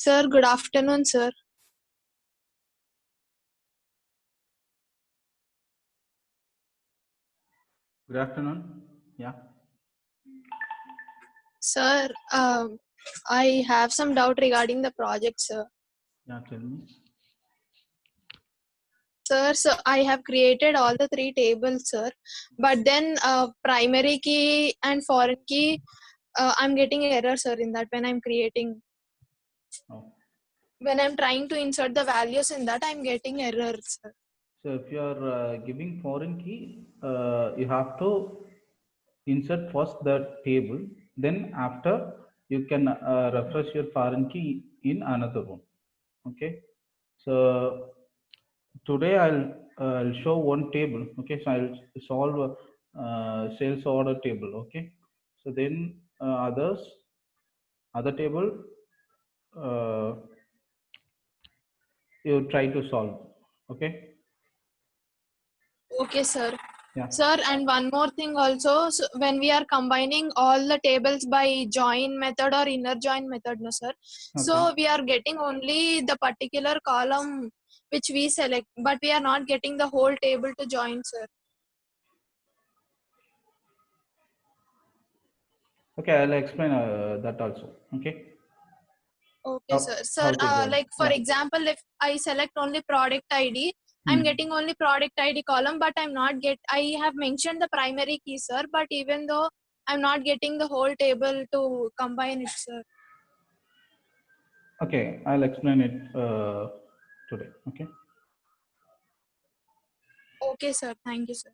Sir, good afternoon, sir. Good afternoon. Yeah. Sir, I have some doubt regarding the project, sir. Yeah, tell me. Sir, so I have created all the three tables, sir. But then primary key and foreign key, I'm getting error, sir, in that when I'm creating. Oh. When I'm trying to insert the values in that, I'm getting errors, sir. So if you are giving foreign key, you have to insert first the table. Then after you can refresh your foreign key in another one. Okay. So today I'll show one table. Okay. So I'll solve sales order table. Okay. So then other table uh, you try to solve. Okay. Okay, sir. Yeah. Sir, and one more thing also, so when we are combining all the tables by join method or inner join method, no sir. So Okay. we are getting only the particular column which we select, but we are not getting the whole table to join, sir. Okay, I'll explain that also. Okay. Okay, sir. How Sir, to join? like for Yeah. example, if I select only product ID, I'm Hmm. getting only product ID column, but I'm not get. I have mentioned the primary key, sir, but even though I'm not getting the whole table to combine it, sir. Okay, I'll explain it today. Okay. Okay, sir. Thank you, sir.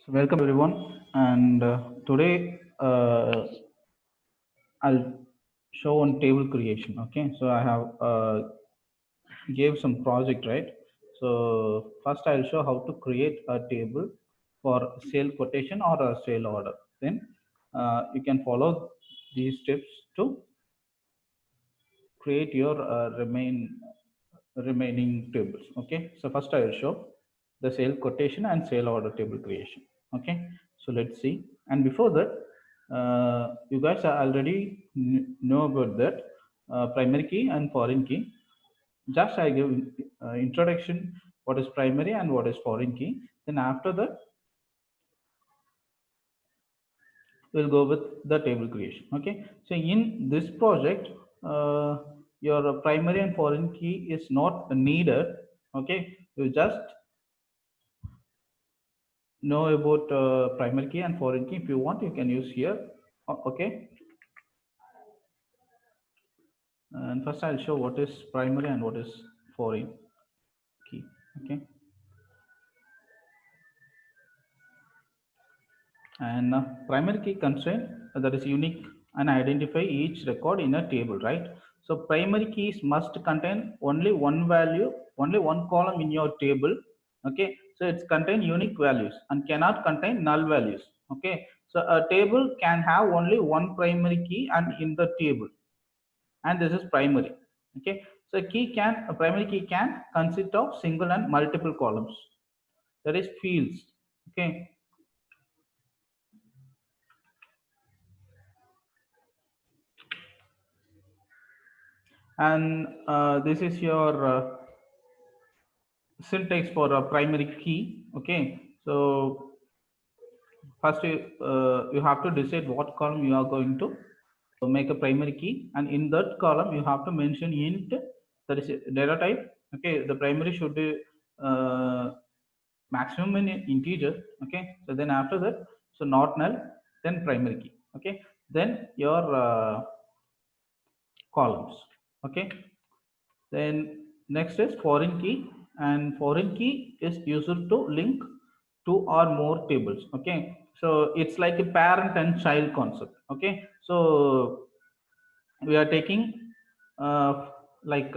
So welcome everyone, and today I'll show on table creation. Okay, so I have gave some project, right? So first I'll show how to create a table for sale quotation or a sale order. Then you can follow these steps to create your remaining tables. Okay, so first I will show the sale quotation and sale order table creation. Okay, so let's see. And before that, you guys are already know about that primary key and foreign key. Just I give introduction what is primary and what is foreign key. Then after that we'll go with the table creation. Okay, so in this project, your primary and foreign key is not needed. Okay, you just know about primary key and foreign key. If you want, you can use here. Okay, and first I'll show what is primary and what is foreign key. Okay, and primary key constraint, that is unique and identify each record in a table, right? So primary keys must contain only one value, only one column in your table. Okay, so it's contain unique values and cannot contain null values. Okay, so a table can have only one primary key and in the table, and this is primary. Okay, so a primary key can consist of single and multiple columns, that is fields. Okay, and this is your syntax for a primary key. Okay, so first you have to decide what column you are going to make a primary key, and in that column you have to mention int, that is data type. Okay, the primary should be maximum in integer. Okay, so then after that, so not null, then primary key. Okay, then your columns. Okay, then next is foreign key, and foreign key is used to link two or more tables. Okay, so it's like a parent and child concept. Okay, so we are taking like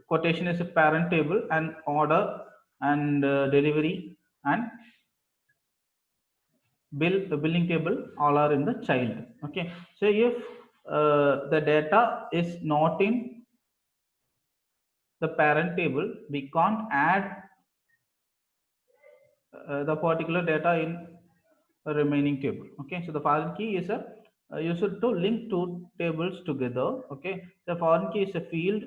quotation is a parent table, and order and delivery and billing table all are in the child. Okay, so if the data is not in the parent table, we can't add the particular data in a remaining table. Okay, so the foreign key is a used to link two tables together. Okay, the foreign key is a field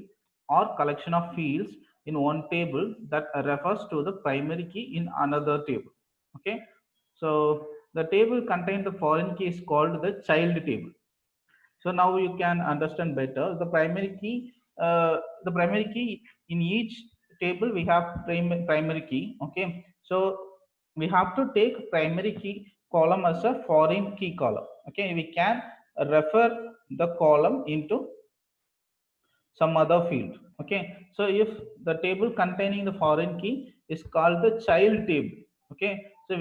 or collection of fields in one table that refers to the primary key in another table. Okay, so the table contained the foreign key is called the child table. So now you can understand better the primary key in each table we have primary key. Okay, so we have to take primary key column as a foreign key column. Okay, we can refer the column into some other field. Okay, so if the table containing the foreign key is called the child table. Okay, so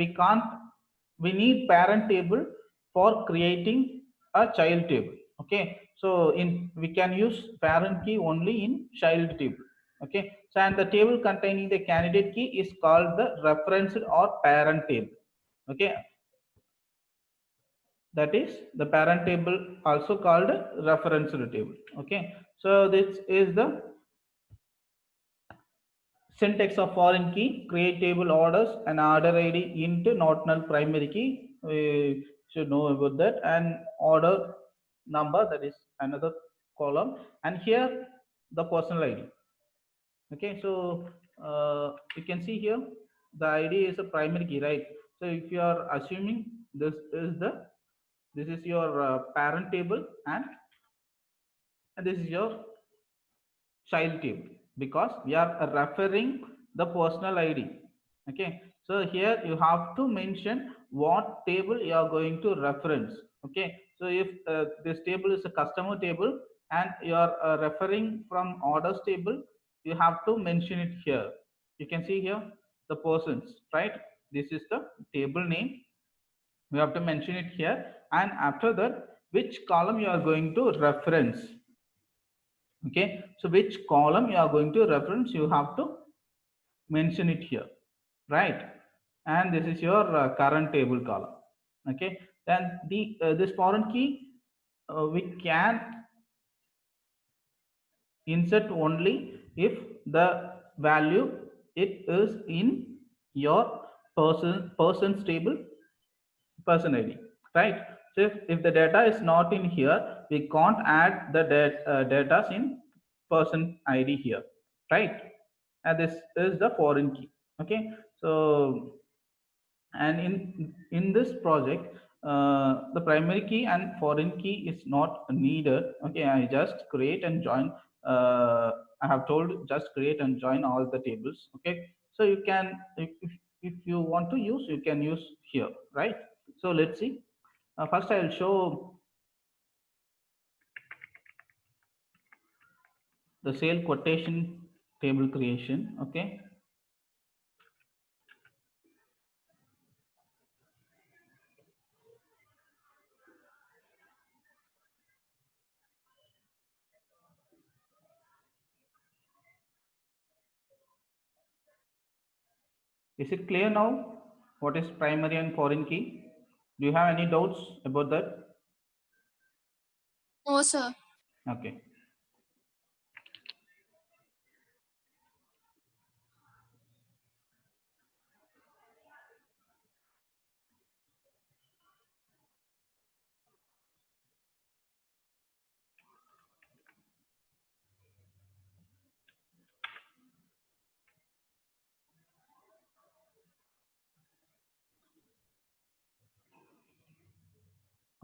we need parent table for creating a child table. Okay, so in we can use parent key only in child table. Okay, so and the table containing the candidate key is called the referenced or parent table. Okay, that is the parent table, also called referenced table. Okay, so this is the syntax of foreign key: create table orders and order id into not null primary key. We should know about that. And order number, that is another column, and here the personal id. Okay, so you can see here the id is a primary key, right? So if you are assuming this is your parent table, and this is your child table, because we are referring the personal id. Okay, so here you have to mention what table you are going to reference. Okay, so if this table is a customer table and you are referring from orders table, you have to mention it here. You can see here the persons, right? this is the table name. You have to mention it here, and after that, which column you are going to reference. Okay, so which column you are going to reference, you have to mention it here, right? And this is your current table column. Okay, then the this foreign key we can insert only if the value it is in your person's table, person id, right? So if the data is not in here, we can't add the data in person id here, right? And this is the foreign key. Okay, so and in this project, the primary key and foreign key is not needed. Okay, I just create and join. I have told just create and join all the tables. Okay, so you can, if you want to use, you can use here, right? So let's see. First I'll show the sale quotation table creation. Okay, is it clear now what is primary and foreign key? Do you have any doubts about that? No, sir. Okay.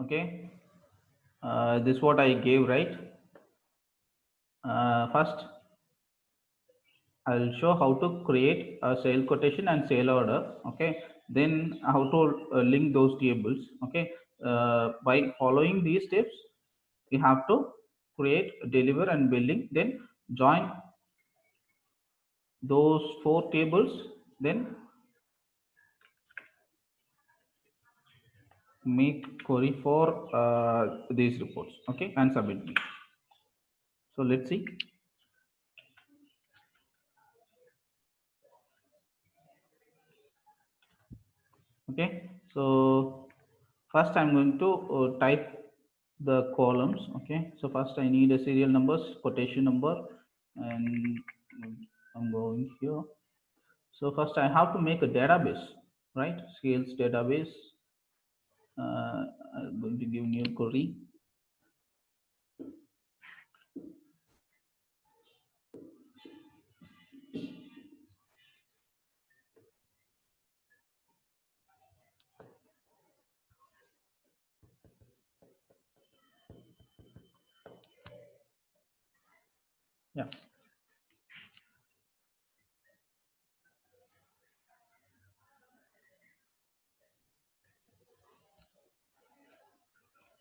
Okay, this is what I gave, right? First I'll show how to create a sale quotation and sale order. Okay, then how to link those tables. Okay, by following these steps, you have to create, deliver and billing, then join those four tables, then make query for these reports. Okay, and submit me. So let's see. Okay, so first I'm going to type the columns. Okay, so first I need a serial numbers, quotation number, and I'm going here. So first I have to make a database, right? Sales database. I'm going to give new query. Yeah,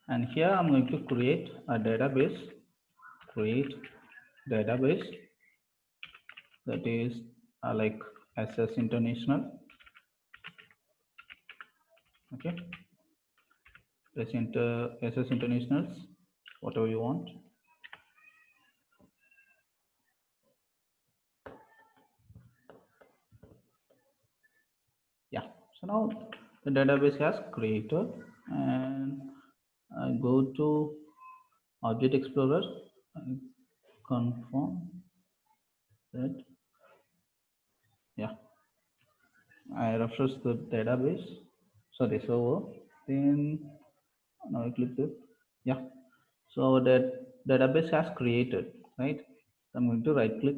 and here I'm going to create a database. Create database, that is like SS International. Okay, let's enter SS Internationals, whatever you want. Yeah, so now the database has created, and I go to Object Explorer and confirm that. Yeah, I refresh the database, sorry, server. Then now I click it. Yeah, so that database has created, right? So I'm going to right click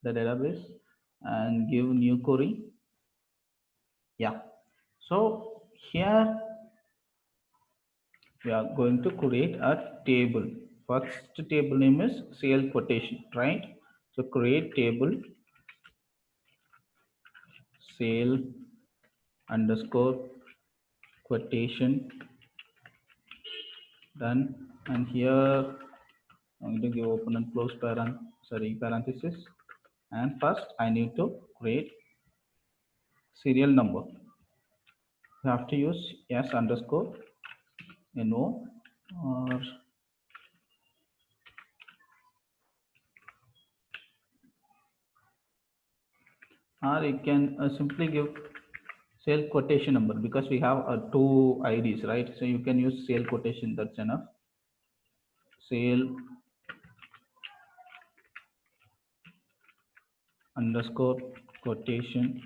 the database and give new query. Yeah, so here we are going to create a table. First table name is sale quotation, right? So create table sale underscore quotation, done. And here I'm going to give open and close parenthesis, and first I need to create serial number. You have to use s underscore no, or you can simply give sale quotation number, because we have two IDs, right? So you can use sale quotation, that's enough. Sale underscore quotation,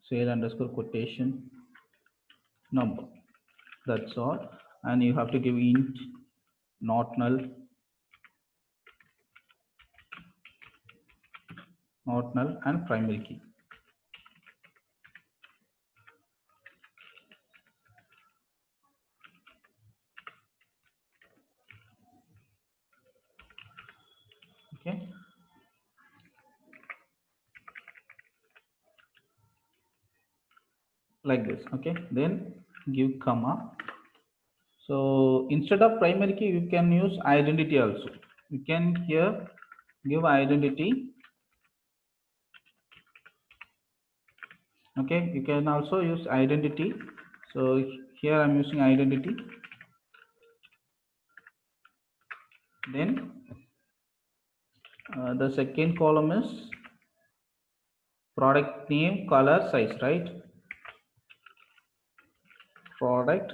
sale underscore quotation number, that's all. And you have to give int, not null, and primary key. Okay, like this. Okay, then give comma. So instead of primary key, you can use identity also. You can here give identity. Okay, you can also use identity. So here I'm using identity. Then the second column is product name, color, size, right? Product.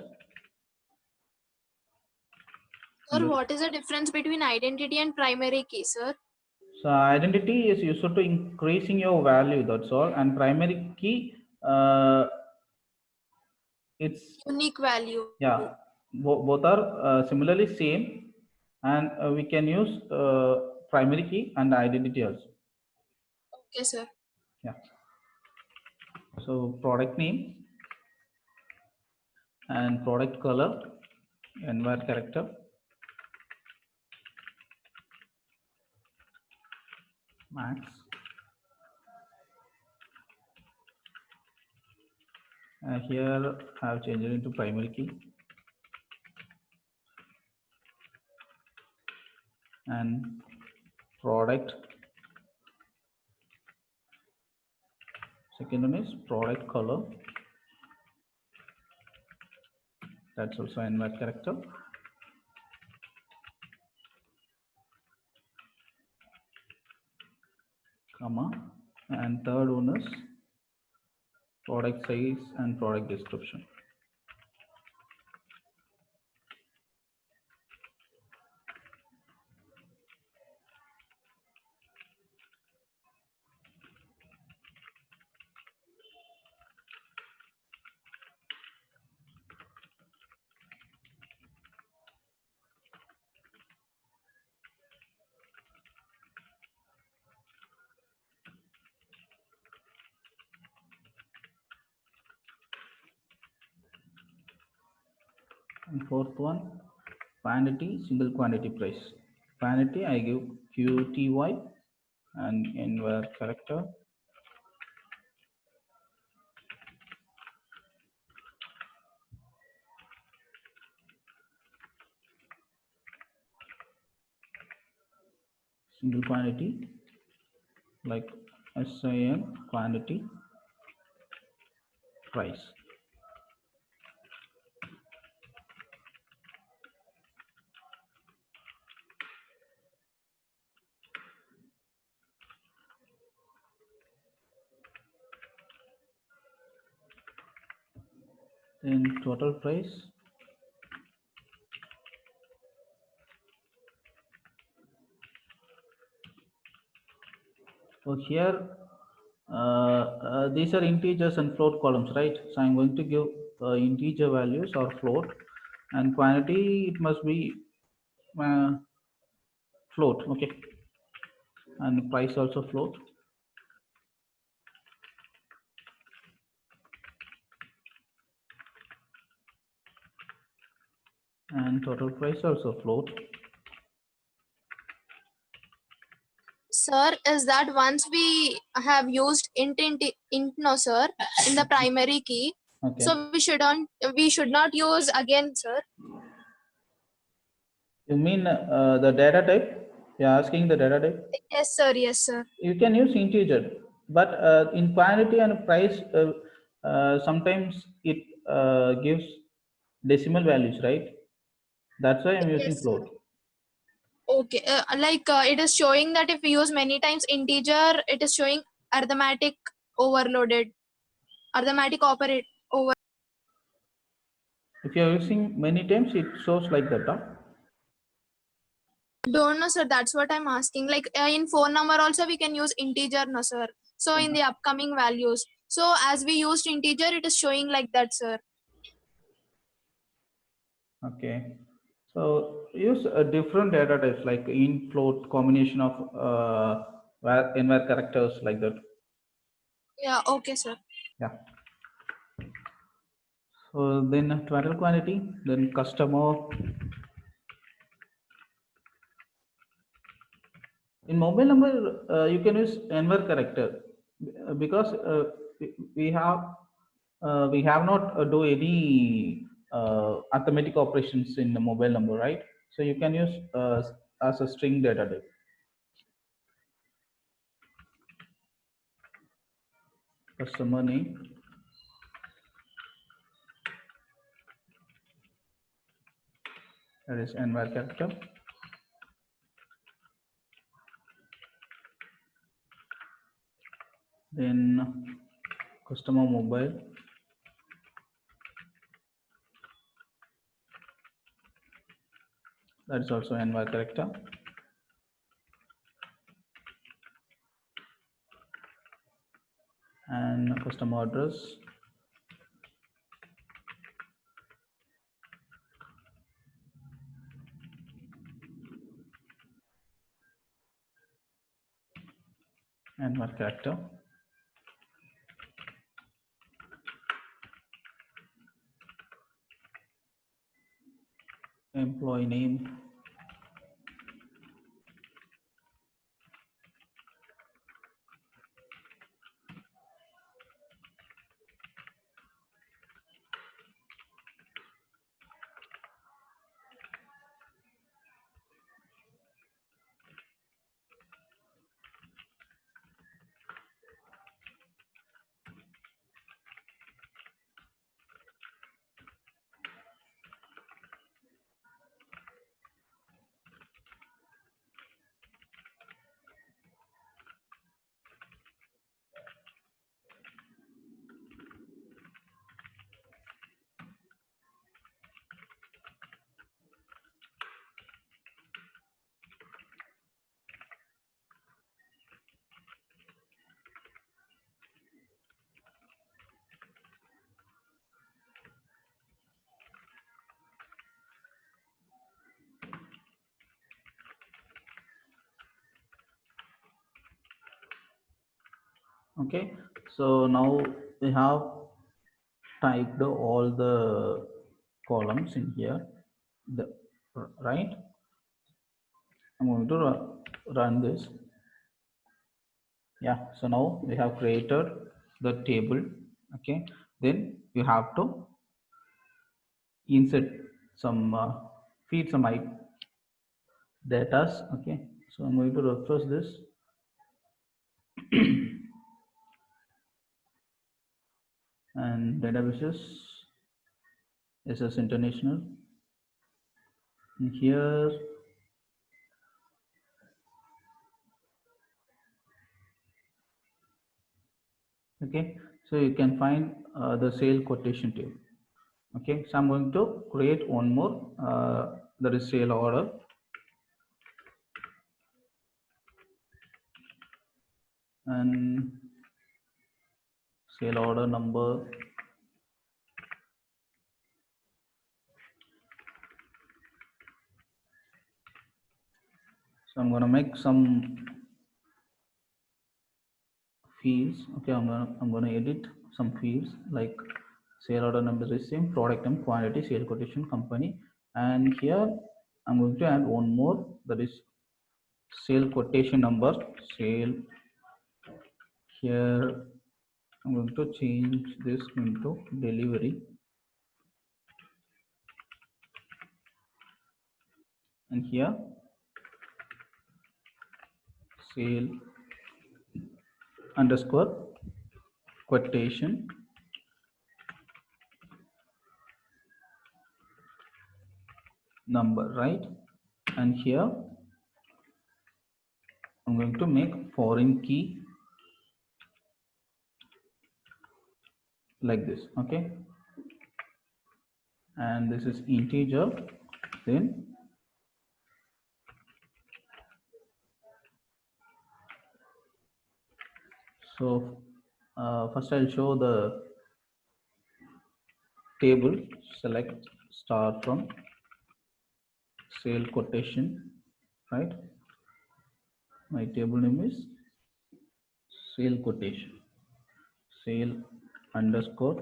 Sir, what is the difference between identity and primary key, sir? So identity is used to increasing your value, that's all. And primary key, it's unique value. Yeah, both are similarly same, and we can use primary key and identity also. Okay, sir. Yeah. So product name and product color, envar character, max, here I have changed it into primary key, and product, second one is product color, that's also envar character, comma, and third one is product size and product description. And fourth one, quantity, single quantity price. Quantity I give QTY and envar character. Single quantity like SIN quantity price. Then total price. So here these are integers and float columns, right? So I'm going to give integer values or float, and quantity it must be float, okay, and price also float. And total price also float. Sir, is that once we have used int no, sir, in the primary key, Okay. so we should not use again, sir. You mean the data type? You're asking the data type? Yes, sir. Yes, sir. You can use integer, but in quantity and price, sometimes it gives decimal values, right? That's why I'm using Yes, sir. float. Okay, it is showing that if we use many times integer, it is showing arithmetic overloaded, arithmetic operate over. If you're using many times, it shows like that. Huh? Don't know, sir. That's what I'm asking. Like in phone number also we can use integer, no, sir. So in the upcoming values. So as we used integer, it is showing like that, sir. Okay. So use a different data types like int, float, combination of envar characters like that. Yeah. Okay, sir. Yeah. So then total quantity, then customer. In mobile number, you can use envar character because we have not do any arithmetic operations in the mobile number, right? So you can use as a string data type. Customer name, that is envar character. Then customer mobile, that is also envar character. And customer address, envar character. Employee name, okay. So now we have typed all the columns in here, the right. I'm going to run this. Yeah, so now we have created the table. Okay, then you have to insert some feed some data. Okay, so I'm going to refresh this. And databases, SS International. And here, okay, so you can find the sale quotation table. Okay, so I'm going to create one more, that is sale order. And sale order number, so I'm going to make some fields. Okay, I'm going to edit some fields like sale order number is same, product and quantity, sale quotation, company. And here I'm going to add one more, that is sale quotation number, sale. Here I'm going to change this into delivery. And here sale underscore quotation number, right? And here I'm going to make foreign key like this, okay? And this is integer. Then so first I'll show the table. Select star from sale quotation, right? My table name is sale quotation, sale underscore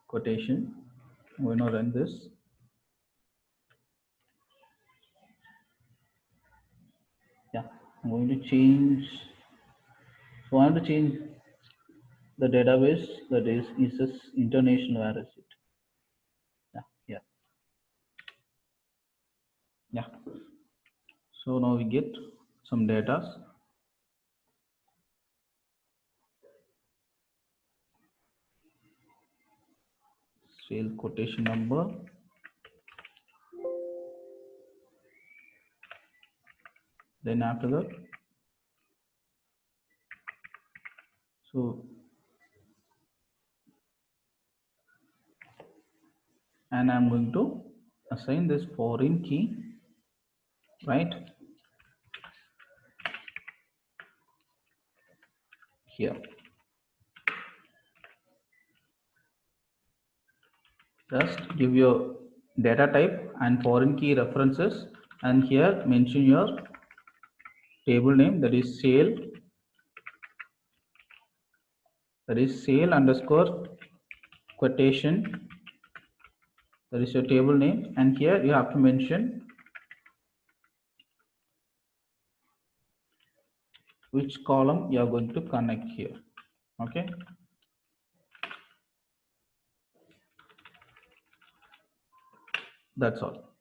quotation. I'm going to run this. Yeah, I'm going to change. So I want to change the database, that is this international, where is it? Yeah. Yeah. So now we get some data. Sale quotation number. Then after that, so and I'm going to assign this foreign key, right, here. Just give your data type and foreign key references, and here mention your table name, that is sale underscore quotation, that is your table name, and here you have to mention which column you are going to connect here, okay? That's all.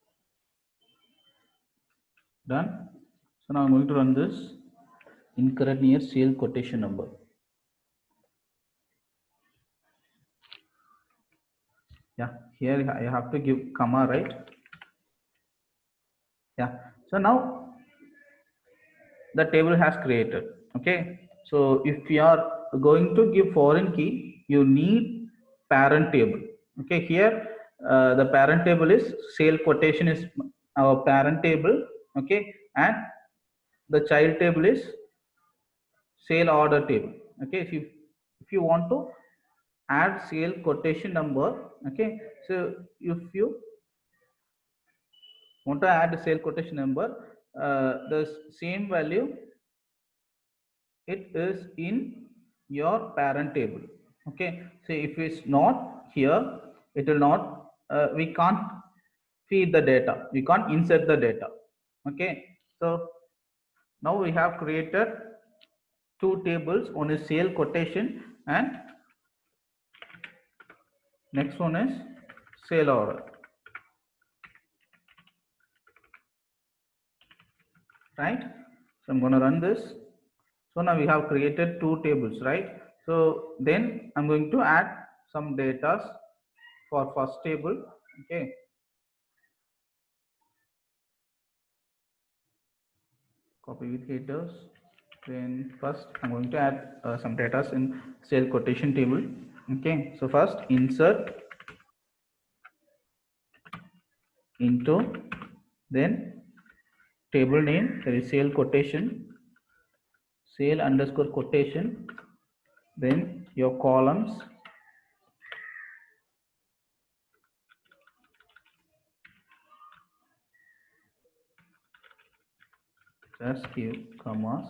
Done. So now I'm going to run this. Incorrect near sale quotation number. Yeah, here I have to give comma, right? Yeah. So now the table has created. Okay. So if you are going to give foreign key, you need parent table. Okay. Here the parent table is sale quotation is our parent table. Okay. And the child table is sale order table. Okay. If you want to add sale quotation number, okay, so if you want to add the sale quotation number, the same value it is in your parent table. Okay, so if it's not here, it will not, we can't feed the data, we can't insert the data. Okay, so now we have created two tables. One is sale quotation and next one is sale order, right? So I'm going to run this. So now we have created two tables, right? So then I'm going to add some data for first table. Okay, copy with headers. Then first I'm going to add some data in sale quotation table. Okay, so first insert into, then table name, there is sale quotation, sale underscore quotation, then your columns, just give commas,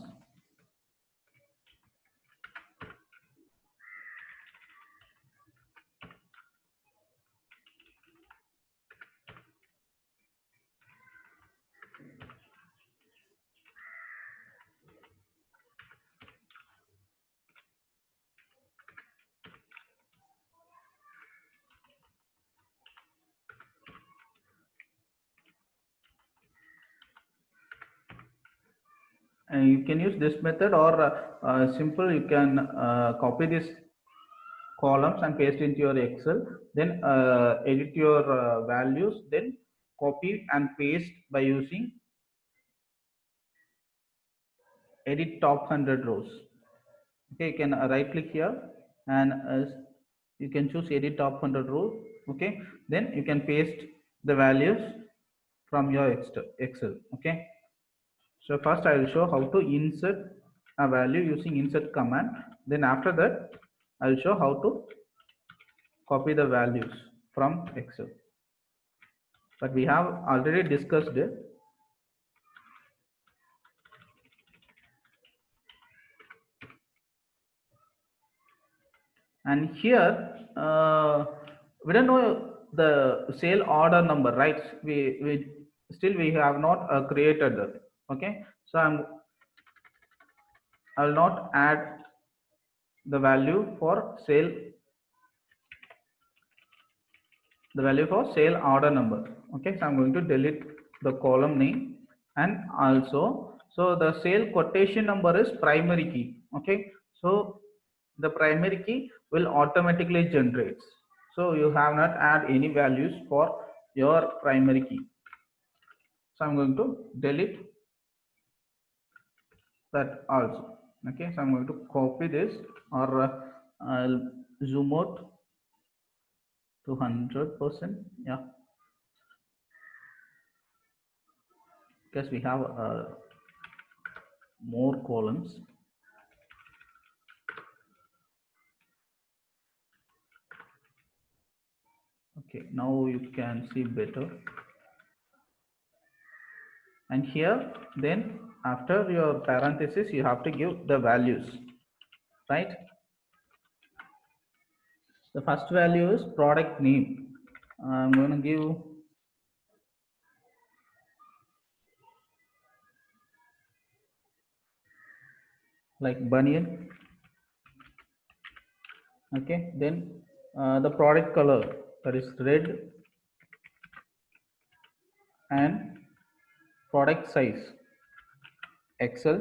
and you can use this method, or simple, you can copy this columns and paste into your Excel, then edit your values, then copy and paste by using edit top 100 rows. Okay, you can right click here and you can choose edit top 100 row. Okay, then you can paste the values from your Excel. Okay, so first I will show how to insert a value using insert command. Then after that I will show how to copy the values from Excel. But we have already discussed it. And here we don't know the sale order number, right? We still we have not created that. Okay, so I will not add the value for sale, the value for sale order number. Okay, so I'm going to delete the column name, and also so the sale quotation number is primary key. Okay, so the primary key will automatically generate, so you have not add any values for your primary key. So I'm going to delete that also. Okay, so I'm going to copy this, or I'll zoom out to 100%. Yeah, because we have more columns. Okay, now you can see better. And here then after your parenthesis you have to give the values, right? The first value is product name. I'm going to give like Bunyan. Okay, then the product color, that is red, and product size XL,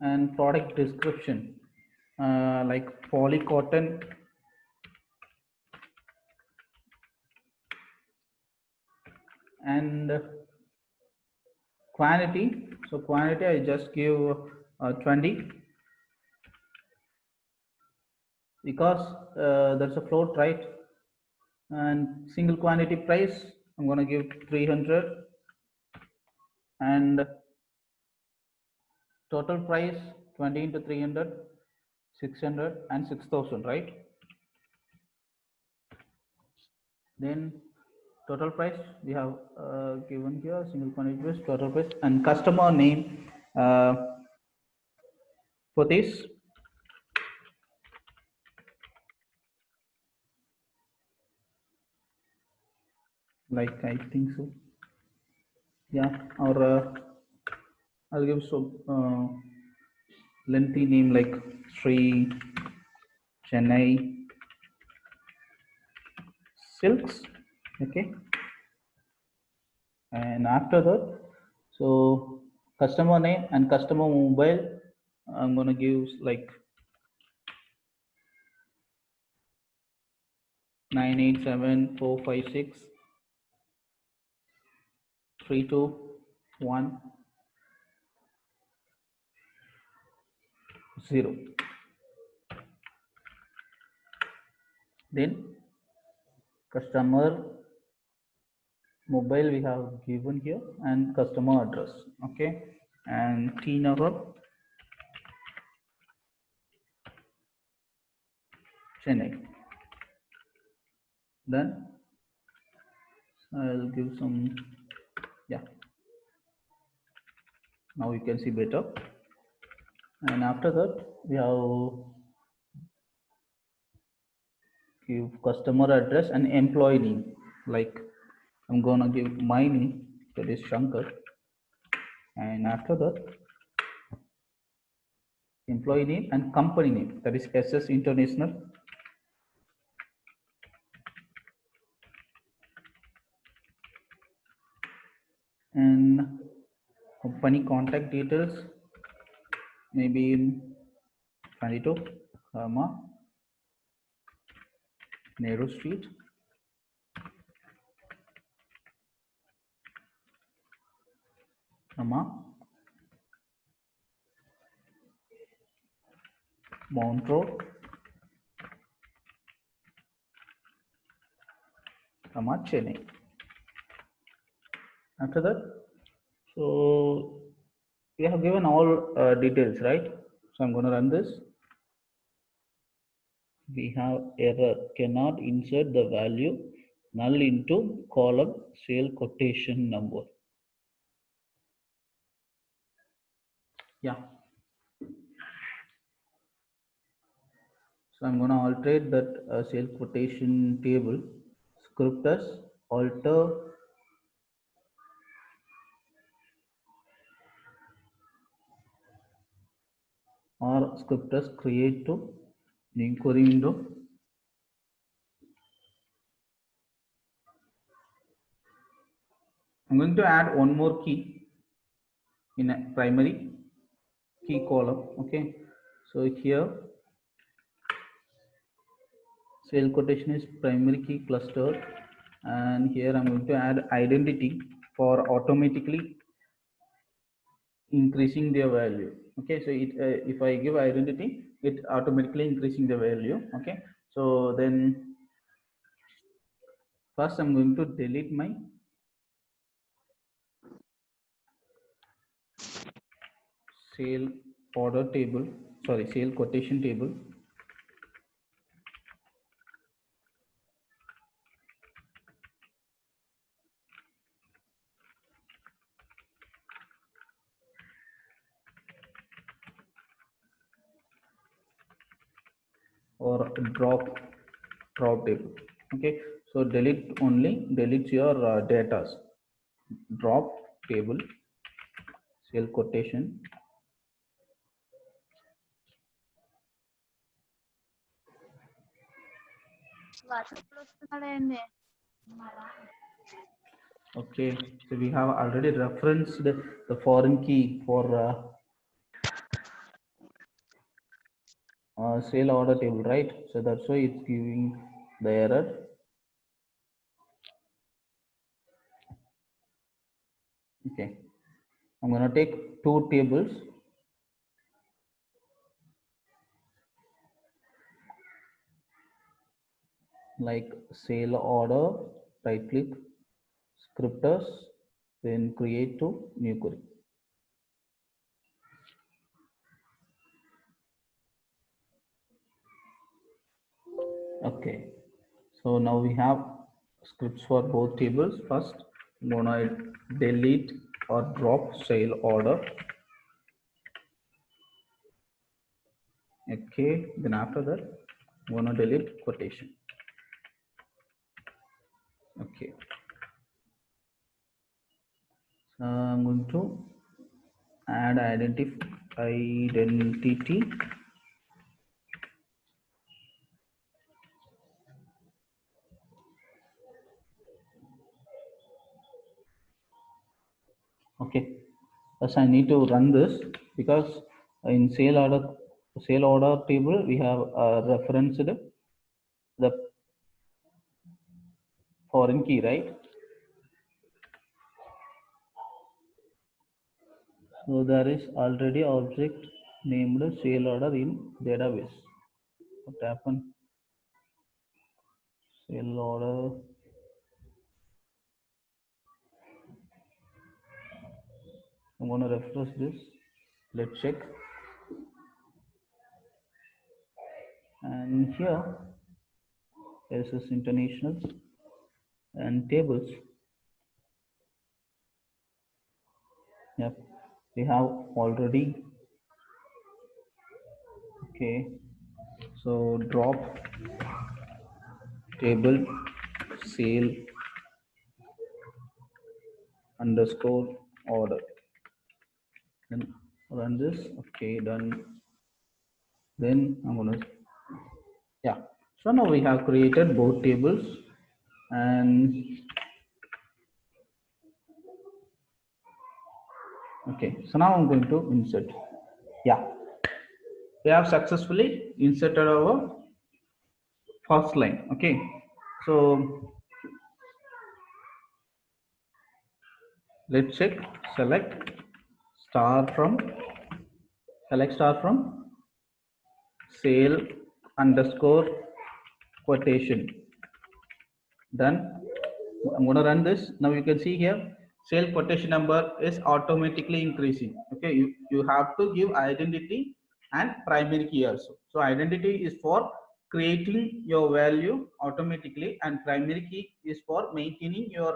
and product description like polycotton, and quantity. So quantity I just give 20, because that's a float, right? And single quantity price I'm going to give 300, and total price 20 into 300, 600 and 6000, right? Then total price we have given here, single quantity price, total price, and customer name for this like I think so, yeah, or I'll give so lengthy name like Sri Chennai Silks. Okay, and after that, so customer name and customer mobile I'm going to give like 987456321 0. Then customer mobile we have given here, and customer address. Okay, and T Nagar Chennai. Then I'll give some, yeah, now you can see better. And after that we have give customer address and employee name, like I'm gonna give my name, that is Shankar, and after that employee name and company name, that is SS International, and company contact details, maybe 22, Nehru Street, Mount Road, Chennai. After that, so we have given all details, right? So I'm going to run this. We have error, cannot insert the value null into column sale quotation number. Yeah. So I'm going to alterate that sale quotation table. Script as alter or script as create to new query window. I'm going to add one more key in a primary key column. Okay, so here sale quotation is primary key cluster, and here I'm going to add identity for automatically increasing their value. Okay, so if I give identity, it automatically increasing the value. Okay, so then first I'm going to delete my sale order table, sorry, sale quotation table. Or drop table. Okay, so delete only deletes your data. Drop table sale quotation. Okay, so we have already referenced the foreign key for sale order table, right? So that's why it's giving the error. Okay, I'm going to take two tables. Like sale order, right click, scripters, then create to new query. Okay, so now we have scripts for both tables. First, I'm gonna delete or drop sale order. Okay, then after that, I'm gonna delete quotation. Okay, so I'm going to add identity. Okay, thus I need to run this because in sale order table we have referenced the foreign key, right? So there is already object named sale order in database. What happened? Sale order. I'm going to refresh this. Let's check. And here is this international and tables. Yep, we have already. Okay, so drop table sale underscore order. Then run this. Okay, done. Then I'm gonna, yeah. So now we have created both tables, and okay, so now I'm going to insert. Yeah, we have successfully inserted our first line. Okay, so let's check. Star from select star from sale underscore quotation. Done. I'm going to run this. Now you can see here sale quotation number is automatically increasing. Okay, you have to give identity and primary key also. So identity is for creating your value automatically, and primary key is for maintaining your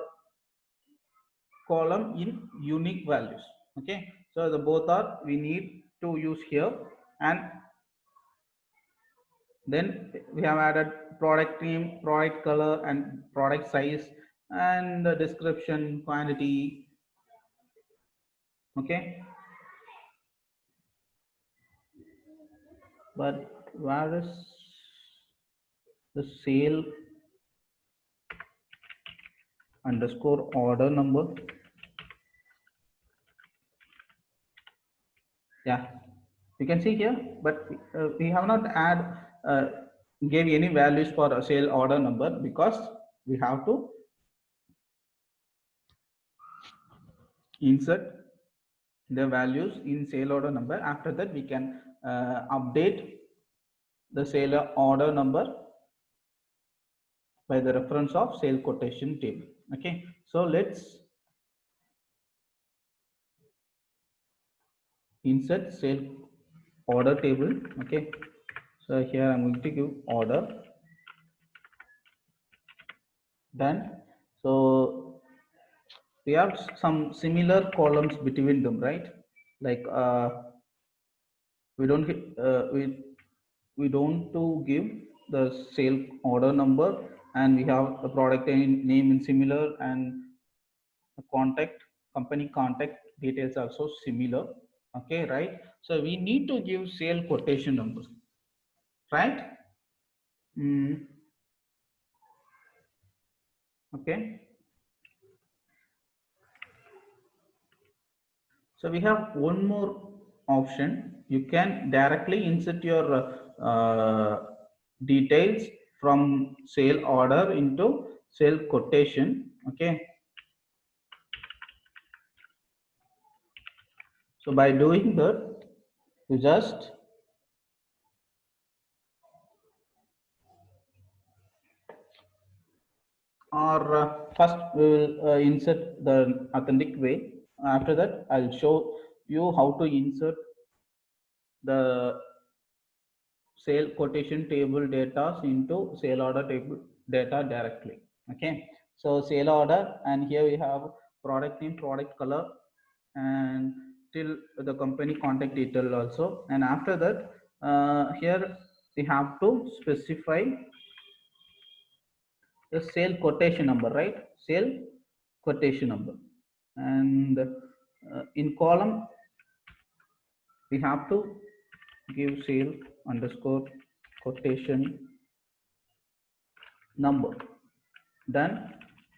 column in unique values. Okay, so the both are we need to use here. And then we have added product name, product color, and product size, and the description, quantity. Okay, but where is the sale underscore order number? Yeah, you can see here, but we have not gave any values for a sale order number because we have to insert the values in sale order number. After that, we can update the sale order number by the reference of sale quotation table. Okay, so let's insert sale order table. Okay, so here I'm going to give order. Done. So we have some similar columns between them, right? Like we don't we don't to give the sale order number, and we have the product name in similar, and the contact company contact details also similar. Okay, right? So we need to give sale quotation numbers, right? Okay, so we have one more option. You can directly insert your details from sale order into sale quotation. Okay, so by doing that, you just first we will insert the authentic way. After that, I'll show you how to insert the sale quotation table data into sale order table data directly. Okay, so sale order, and here we have product name, product color, and till the company contact detail also. And after that, here we have to specify the sale quotation number, right? Sale quotation number. And in column we have to give sale underscore quotation number. Done.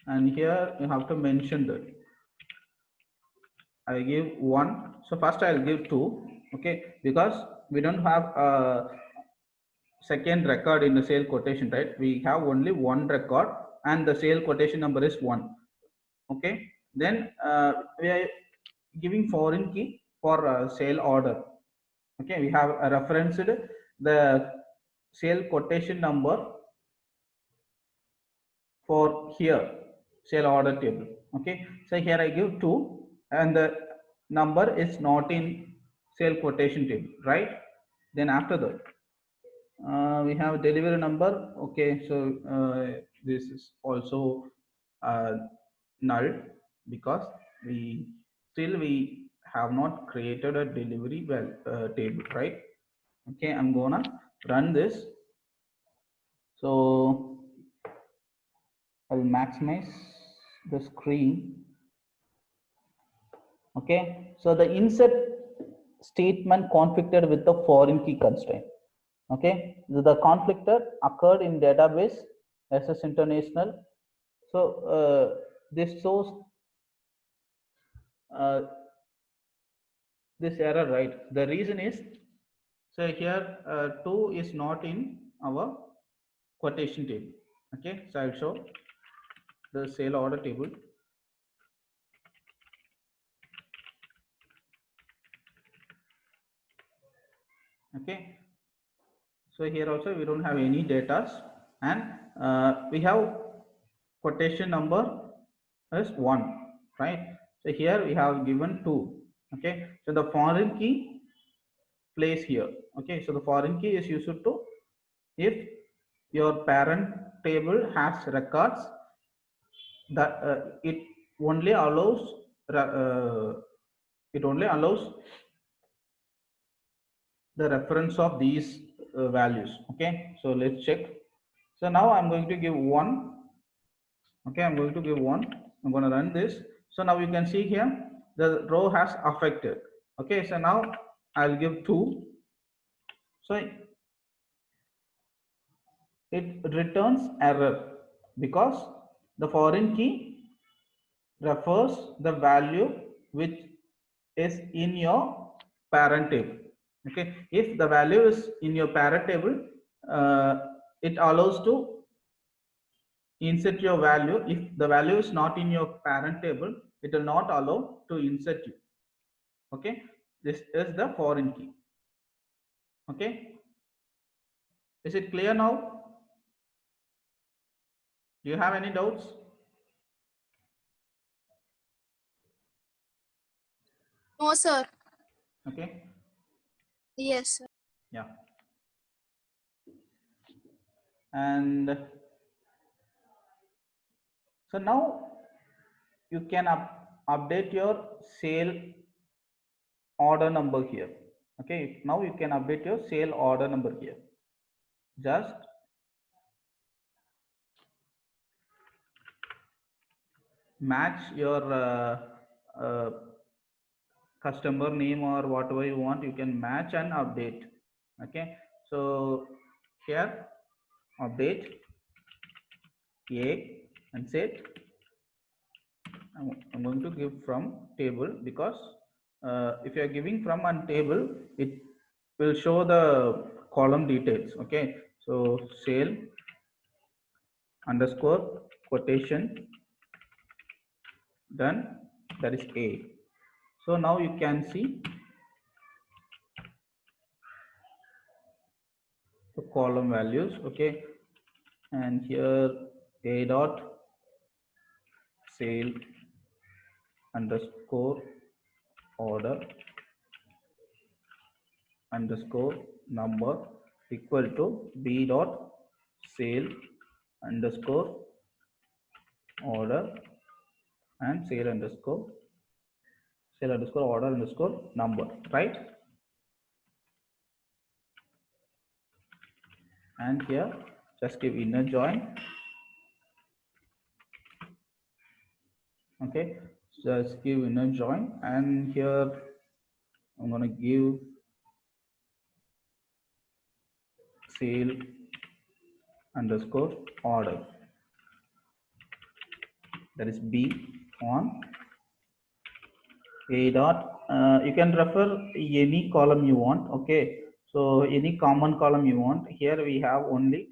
And here you have to mention that I give 1. So first I'll give 2. Okay, because we don't have a second record in the sale quotation, right? We have only one record, and the sale quotation number is 1. Okay, then we are giving foreign key for sale order. Okay, we have referenced the sale quotation number for here sale order table. Okay, so here I give 2, and the number is not in sale quotation table, right? Then after that, we have delivery number. Okay, so this is also null because we have not created a delivery table, right? Okay, I'm gonna run this. So I'll maximize the screen. Okay, so the insert statement conflicted with the foreign key constraint. Okay, the conflictor occurred in database SS International. So this shows this error, right? The reason is, So here 2 is not in our quotation table. Okay, so I'll show the sale order table. Okay, so here also we don't have any data, and we have quotation number is 1, right? So here we have given 2. Okay, so the foreign key plays here. Okay, so the foreign key is used to, if your parent table has records, that only allows uh, it only allows the reference of these values. Okay, so let's check. So now I'm going to give 1. Okay, I'm going to give 1. I'm going to run this. So now you can see here the row has affected. Okay, so now I'll give 2. So it returns error because the foreign key refers the value which is in your parent table. Okay, if the value is in your parent table, uh, it allows to insert your value. If the value is not in your parent table, it will not allow to insert you. Okay, this is the foreign key. Okay, is it clear now? Do you have any doubts? No, sir. Okay, Yes, sir. yeah. And so now you can update your sale order number here. Okay, now you can update your sale order number here. Just match your uh, customer name or whatever you want, you can match and update. Okay, so here update a and set. I'm going to give from table because if you are giving from one table, it will show the column details. Okay, so sale underscore quotation, done, that is A. So now you can see the column values. Okay, and here A dot sale underscore order underscore number equal to B dot sale underscore order and sale underscore order underscore number, right? And here just give inner join. Okay, just give inner join, and here I'm going to give sale underscore order, that is B on A dot. You can refer any column you want. Okay, so any common column you want. Here we have only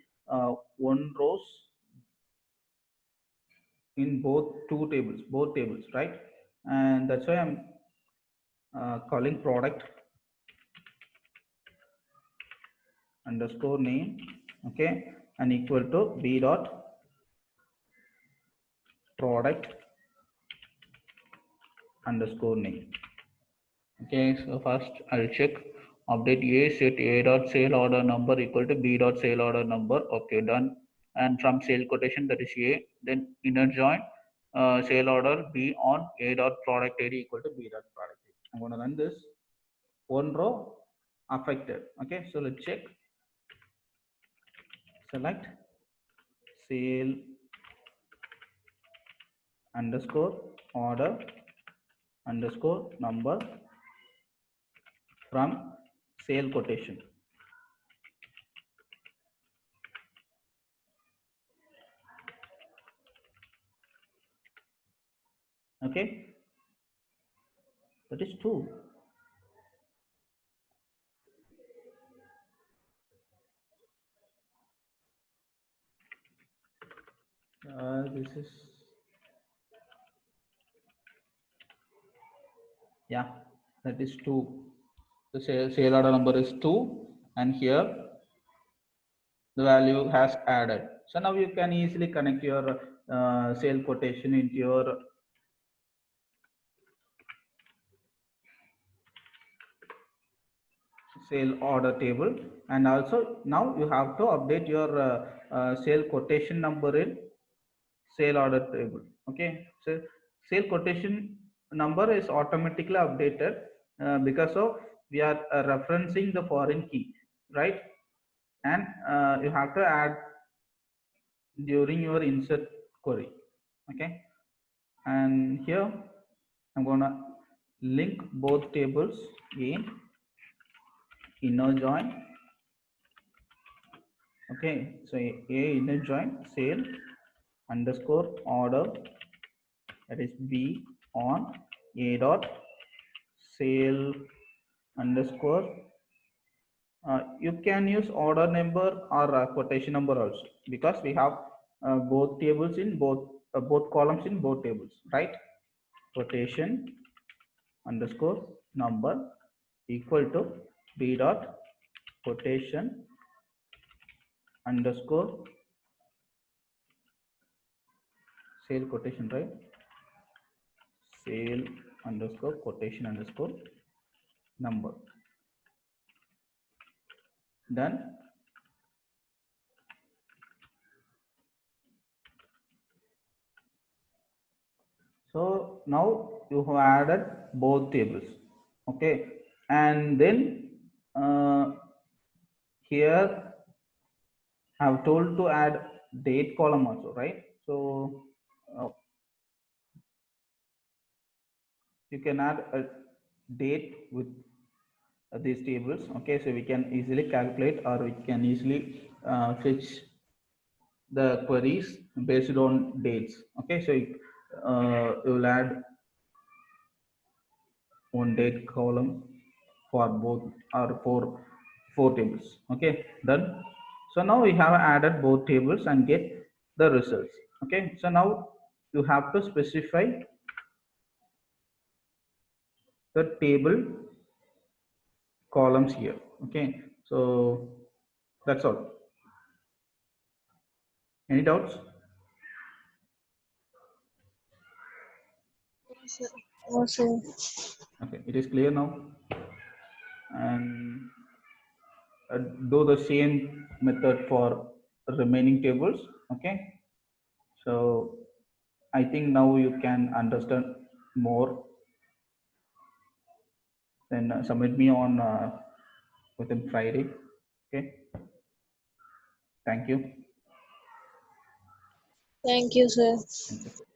one rows in both tables, right? And that's why I'm calling product underscore name. Okay, and equal to B dot product underscore name. Okay, so first I'll check update A, set A dot sale order number equal to B dot sale order number. Okay, done. And from sale quotation, that is A, then inner join sale order B on A dot product ID equal to B dot product ID. I'm going to run this. One row affected. Okay, so let's check. Select sale underscore order underscore number from sale quotation. Okay, that is 2. this is, yeah, that is 2. The sale order number is 2, and here the value has added. So now you can easily connect your sale quotation into your sale order table, and also now you have to update your sale quotation number in sale order table. Okay, so sale quotation number is automatically updated because of we are referencing the foreign key, right? And you have to add during your insert query. Okay, and here I'm gonna link both tables in inner join. Okay, so a inner join sale underscore order, that is b on a dot sale underscore. You can use order number or quotation number also, because we have both tables in both columns in both tables, right? Quotation underscore number equal to b dot quotation underscore sale quotation, right? Sale underscore quotation underscore number. Done. So now you have added both tables. Okay, and then here I have told to add date column also, right? So you can add a date with these tables. Okay, so we can easily calculate, or we can easily fetch the queries based on dates. Okay, so you will add one date column for both or for 4 tables. Okay, done. So now we have added both tables and get the results. Okay, so now you have to specify the table columns here. Okay, so that's all. Any doubts? Also, Okay, it is clear now. And do the same method for remaining tables. Okay, so I think now you can understand more. Then submit me on within Friday. Okay, thank you. thank you, sir. Thank you.